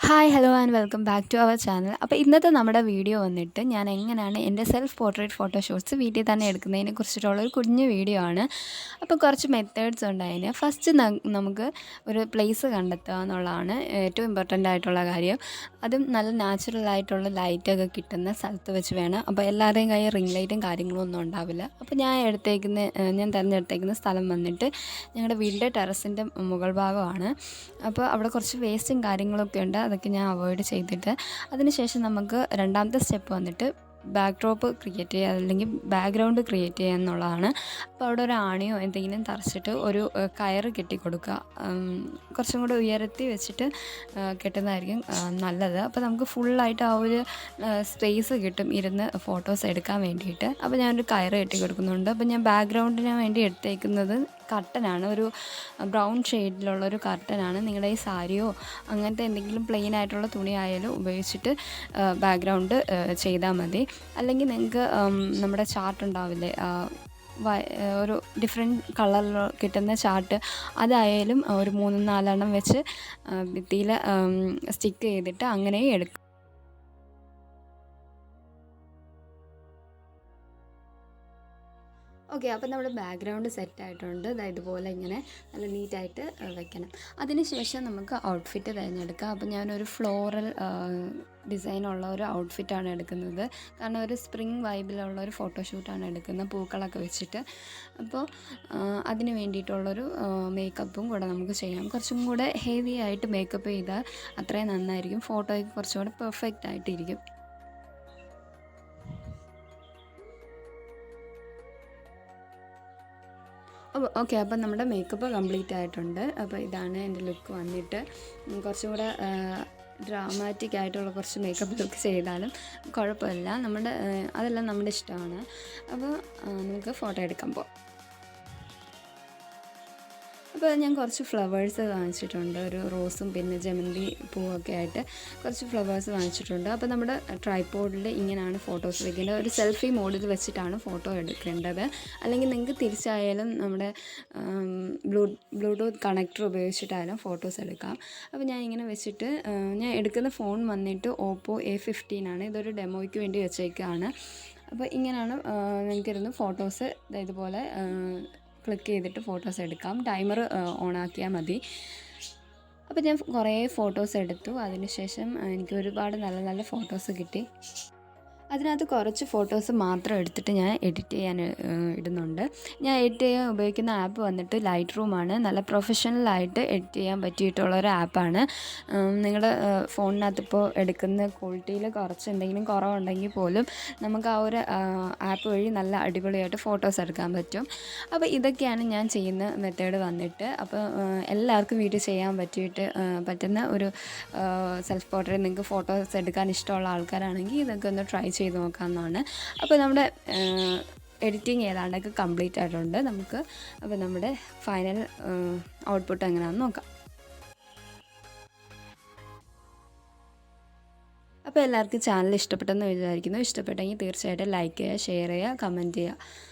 Hi hello and welcome back to our channel. അപ്പോൾ ഇന്നത്തെ നമ്മുടെ വീഡിയോ വന്നിട്ട് ഞാൻ എങ്ങനെയാണ് എൻ്റെ സെൽഫ് പോർട്രേറ്റ് ഫോട്ടോഷൂട്ട്സ് വീട്ടിൽ തന്നെ എടുക്കുന്നതിനെ കുറിച്ചിട്ടുള്ള ഒരു കുഞ്ഞു വീഡിയോ ആണ്. അപ്പോൾ കുറച്ച് മെത്തേഡ്സ് ഉണ്ട് അതിന്. ഫസ്റ്റ് നമുക്ക് ഒരു പ്ലേസ് കണ്ടെത്തുക എന്നുള്ളതാണ് ഏറ്റവും ഇമ്പോർട്ടൻ്റ് ആയിട്ടുള്ള കാര്യം. അതും നല്ല നാച്ചുറലായിട്ടുള്ള ലൈറ്റൊക്കെ കിട്ടുന്ന സ്ഥലത്ത് വെച്ച് വേണം. അപ്പോൾ എല്ലാവരുടെയും കയ്യിൽ റിംഗ് ലൈറ്റും കാര്യങ്ങളും ഒന്നും ഉണ്ടാവില്ല. അപ്പോൾ ഞാൻ തിരഞ്ഞെടുത്തേക്കുന്ന സ്ഥലം വന്നിട്ട് ഞങ്ങളുടെ വീടിൻ്റെ ടെറസിൻ്റെ മുകൾ ഭാഗമാണ്. അപ്പോൾ അവിടെ കുറച്ച് വേസ്റ്റും കാര്യങ്ങളൊക്കെ ഉണ്ട്. അതൊക്കെ ഞാൻ അവോയ്ഡ് ചെയ്തിട്ട് അതിനുശേഷം നമുക്ക് രണ്ടാമത്തെ സ്റ്റെപ്പ് വന്നിട്ട് ബാക്ക്ഡ്രോപ്പ് ക്രിയേറ്റ് ചെയ്യുക, അല്ലെങ്കിൽ ബാക്ക്ഗ്രൗണ്ട് ക്രിയേറ്റ് ചെയ്യുക എന്നുള്ളതാണ്. അപ്പോൾ അവിടെ ഒരു ആണിയോ എന്തെങ്കിലും തറച്ചിട്ട് ഒരു കയറ് കെട്ടിക്കൊടുക്കുക. കുറച്ചും കൂടെ ഉയർത്തി വെച്ചിട്ട് കെട്ടുന്നതായിരിക്കും നല്ലത്. അപ്പോൾ നമുക്ക് ഫുള്ളായിട്ട് ആ ഒരു സ്പേസ് കിട്ടും ഇരുന്ന് ഫോട്ടോസ് എടുക്കാൻ വേണ്ടിയിട്ട്. അപ്പോൾ ഞാനൊരു കയറ് കെട്ടിക്കൊടുക്കുന്നുണ്ട്. അപ്പോൾ ഞാൻ ബാക്ക്ഗ്രൗണ്ടിന് വേണ്ടി എടുത്തേക്കുന്നത് കർട്ടനാണ്. ഒരു ബ്രൗൺ ഷെയ്ഡിലുള്ളൊരു കർട്ടനാണ്. നിങ്ങളുടെ ഈ സാരിയോ അങ്ങനത്തെ എന്തെങ്കിലും പ്ലെയിൻ ആയിട്ടുള്ള തുണി ആയാലും ഉപയോഗിച്ചിട്ട് ബാക്ക്ഗ്രൗണ്ട് ചെയ്താൽ മതി. അല്ലെങ്കിൽ നിങ്ങൾക്ക് നമ്മുടെ ചാർട്ട് ഉണ്ടാവില്ലേ, ഒരു ഡിഫറെൻറ്റ് കളറിൽ കിട്ടുന്ന ചാർട്ട്, അതായാലും ഒരു 3-4 വെച്ച് ഭിത്തിയിൽ സ്റ്റിക്ക് ചെയ്തിട്ട് അങ്ങനെ എടുക്കും. ഓക്കെ, അപ്പോൾ നമ്മുടെ ബാക്ക്ഗ്രൗണ്ട് സെറ്റായിട്ടുണ്ട്. ഇതുപോലെ ഇങ്ങനെ നല്ല നീറ്റായിട്ട് വെക്കണം. അതിനുശേഷം നമുക്ക് ഔട്ട്ഫിറ്റ് തിരഞ്ഞെടുക്കാം. അപ്പോൾ ഞാനൊരു ഫ്ലോറൽ ഡിസൈനുള്ള ഒരു ഔട്ട്ഫിറ്റാണ് എടുക്കുന്നത്. കാരണം ഒരു സ്പ്രിംഗ് വൈബിലുള്ള ഒരു ഫോട്ടോഷൂട്ടാണ് എടുക്കുന്നത്, പൂക്കളൊക്കെ വെച്ചിട്ട്. അപ്പോൾ അതിന് വേണ്ടിയിട്ടുള്ളൊരു മേക്കപ്പും കൂടെ നമുക്ക് ചെയ്യാം. കുറച്ചും കൂടെ ഹെവി ആയിട്ട് മേക്കപ്പ് ചെയ്താൽ അത്രയും നന്നായിരിക്കും. ഫോട്ടോയ്ക്ക് കുറച്ചും കൂടെ പെർഫെക്റ്റ് ആയിട്ടിരിക്കും. ഓക്കെ, അപ്പം നമ്മുടെ മേക്കപ്പ് കംപ്ലീറ്റ് ആയിട്ടുണ്ട്. അപ്പോൾ ഇതാണ് എൻ്റെ ലുക്ക് വന്നിട്ട്. കുറച്ചും കൂടെ ഡ്രാമാറ്റിക് ആയിട്ടുള്ള കുറച്ച് മേക്കപ്പ് ലുക്ക് ചെയ്താലും കുഴപ്പമില്ല. അതെല്ലാം നമ്മുടെ ഇഷ്ടമാണ്. അപ്പോൾ നമുക്ക് ഫോട്ടോ എടുക്കാൻ പോകാം. അപ്പോൾ ഞാൻ കുറച്ച് ഫ്ലവേഴ്സ് വാങ്ങിച്ചിട്ടുണ്ട്. ഒരു റോസും പിന്നെ ജമന്തി പൂവൊക്കെ ആയിട്ട് കുറച്ച് ഫ്ലവേഴ്സ് വാങ്ങിച്ചിട്ടുണ്ട്. അപ്പോൾ നമ്മുടെ ട്രൈപോഡിൽ ഇങ്ങനെയാണ് ഫോട്ടോസ് വെക്കേണ്ടത്. ഒരു സെൽഫി മോഡിൽ വെച്ചിട്ടാണ് ഫോട്ടോ എടുക്കേണ്ടത്. അല്ലെങ്കിൽ നിങ്ങൾക്ക് തിരിച്ചായാലും നമ്മുടെ ബ്ലൂടൂത്ത് കണക്ടർ ഉപയോഗിച്ചിട്ടായാലും ഫോട്ടോസ് എടുക്കാം. അപ്പോൾ ഞാൻ ഇങ്ങനെ വെച്ചിട്ട് ഞാൻ എടുക്കുന്ന ഫോൺ വന്നിട്ട് ഓപ്പോ A15 ആണ്. ഇതൊരു ഡെമോയ്ക്ക് വേണ്ടി വെച്ചേക്കാണ്. അപ്പോൾ ഇങ്ങനെയാണ് നിങ്ങൾക്കിരുന്ന് ഫോട്ടോസ് ഇതുപോലെ ക്ലിക്ക് ചെയ്തിട്ട് ഫോട്ടോസ് എടുക്കാം. ടൈമർ ഓണാക്കിയാൽ മതി. അപ്പോൾ ഞാൻ കുറേ ഫോട്ടോസ് എടുത്തു. അതിനുശേഷം എനിക്ക് ഒരുപാട് നല്ല നല്ല ഫോട്ടോസ് കിട്ടി. അതിനകത്ത് കുറച്ച് ഫോട്ടോസ് മാത്രം എടുത്തിട്ട് ഞാൻ എഡിറ്റ് ചെയ്യാൻ ഇടുന്നുണ്ട്. ഞാൻ എഡിറ്റ് ചെയ്യാൻ ഉപയോഗിക്കുന്ന ആപ്പ് വന്നിട്ട് ലൈറ്റ് റൂമാണ്. നല്ല പ്രൊഫഷണലായിട്ട് എഡിറ്റ് ചെയ്യാൻ പറ്റിയിട്ടുള്ളൊരു ആപ്പാണ്. നിങ്ങളുടെ ഫോണിനകത്ത് ഇപ്പോൾ എടുക്കുന്ന ക്വാളിറ്റിയിൽ കുറച്ച് എന്തെങ്കിലും കുറവുണ്ടെങ്കിൽ പോലും നമുക്ക് ആ ഒരു ആപ്പ് വഴി നല്ല അടിപൊളിയായിട്ട് ഫോട്ടോസ് എടുക്കാൻ പറ്റും. അപ്പോൾ ഇതൊക്കെയാണ് ഞാൻ ചെയ്യുന്ന മെത്തേഡ് വന്നിട്ട്. അപ്പോൾ എല്ലാവർക്കും വീട്ടിൽ ചെയ്യാൻ പറ്റുന്ന ഒരു സെൽഫ് പോർട്രേറ്റ്. നിങ്ങൾക്ക് ഫോട്ടോസ് എടുക്കാൻ ഇഷ്ടമുള്ള ആൾക്കാരാണെങ്കിൽ ഇതൊക്കെ ഒന്ന് ട്രൈ ചെയ്ത് നോക്കാവുന്നതാണ്. അപ്പോൾ നമ്മുടെ എഡിറ്റിംഗ് ഏതാണ്ടൊക്കെ കംപ്ലീറ്റ് ആയിട്ടുണ്ട്. അപ്പോൾ നമ്മുടെ ഫൈനൽ ഔട്ട്പുട്ട് എങ്ങനെയാണെന്ന് നോക്കാം. അപ്പോൾ എല്ലാവർക്കും ചാനൽ ഇഷ്ടപ്പെട്ടെന്ന് വിചാരിക്കുന്നു. ഇഷ്ടപ്പെട്ടെങ്കിൽ തീർച്ചയായിട്ടും ലൈക്ക് ചെയ്യുക, ഷെയർ ചെയ്യുക, കമൻറ്റ് ചെയ്യുക.